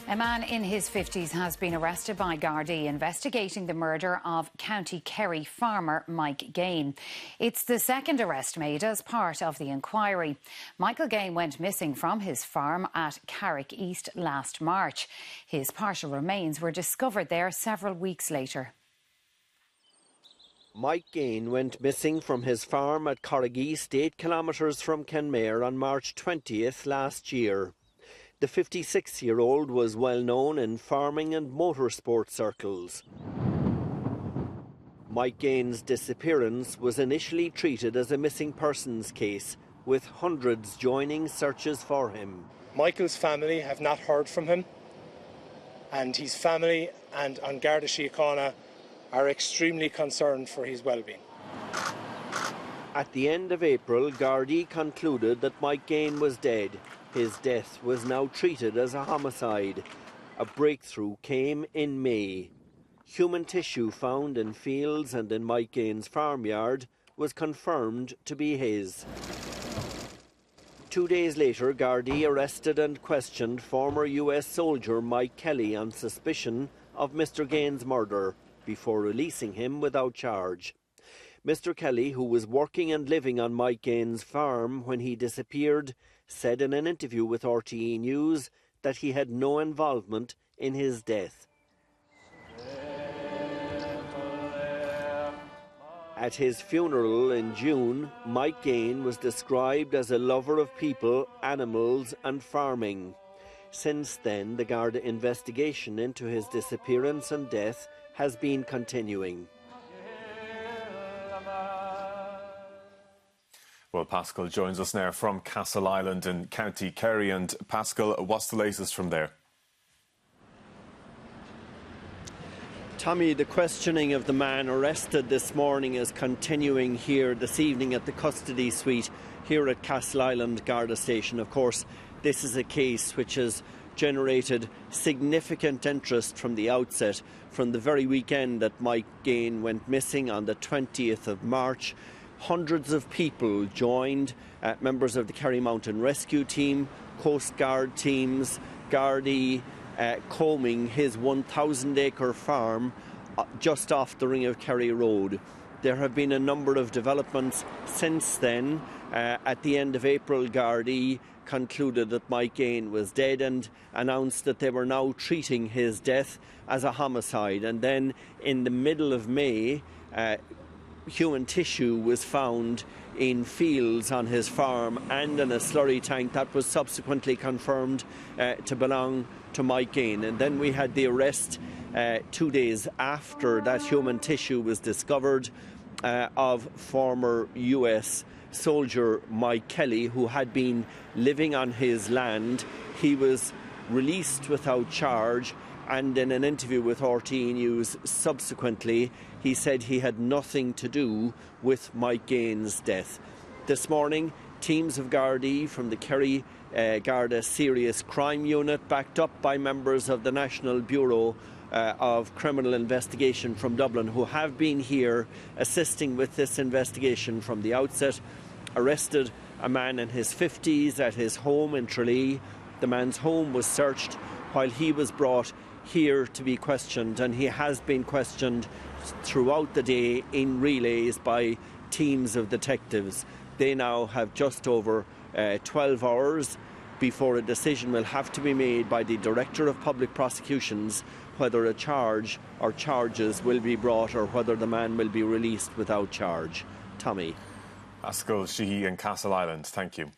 A man in his 50s has been arrested by Gardaí investigating the murder of County Kerry farmer Mike Gaine. It's the second arrest made as part of the inquiry. Michael Gaine went missing from his farm at Carraig East last March. His partial remains were discovered there several weeks later. Mike Gaine went missing from his farm at Carraig East, 8 kilometres from Kenmare, on March 20th last year. The 56-year-old was well known in farming and motorsport circles. Mike Gaine's disappearance was initially treated as a missing persons case, with hundreds joining searches for him. Michael's family have not heard from him, and his family and on Garda Síochána are extremely concerned for his well-being. At the end of April, Gardaí concluded that Mike Gaine was dead. His death was now treated as a homicide. A breakthrough came in May. Human tissue found in fields and in Mike Gaine's farmyard was confirmed to be his. 2 days later, Gardaí arrested and questioned former US soldier Mike Kelly on suspicion of Mr. Gaine's murder before releasing him without charge. Mr. Kelly, who was working and living on Mike Gaine's farm when he disappeared, said in an interview with RTE News that he had no involvement in his death. At his funeral in June, Mike Gaine was described as a lover of people, animals and farming. Since then, the Garda investigation into his disappearance and death has been continuing. Well, Pascal joins us now from Castle Island in County Kerry. And Pascal, what's the latest from there? Tommy, the questioning of the man arrested this morning is continuing here this evening at the custody suite here at Castle Island Garda Station. Of course, this is a case which has generated significant interest from the outset, from the very weekend that Mike Gaine went missing on the 20th of March. Hundreds of people joined, members of the Kerry Mountain Rescue Team, Coast Guard teams, Gardaí, combing his 1,000-acre farm just off the Ring of Kerry Road. There have been a number of developments since then. At the end of April, Gardaí concluded that Mike Gaine was dead and announced that they were now treating his death as a homicide. And then in the middle of May, human tissue was found in fields on his farm and in a slurry tank that was subsequently confirmed to belong to Mike Gaine. And then we had the arrest 2 days after that human tissue was discovered of former US soldier Mike Kelly, who had been living on his land. He was released without charge, and in an interview with RTE News subsequently, he said he had nothing to do with Mike Gaine's death. This morning, teams of Gardaí from the Kerry Garda Serious Crime Unit, backed up by members of the National Bureau of Criminal Investigation from Dublin, who have been here assisting with this investigation from the outset, arrested a man in his 50s at his home in Tralee. The man's home was searched while he was brought here to be questioned, and he has been questioned throughout the day in relays by teams of detectives. They now have just over 12 hours before a decision will have to be made by the Director of Public Prosecutions whether a charge or charges will be brought or whether the man will be released without charge. Tommy. Pascal Sheehy in Castle Island, thank you.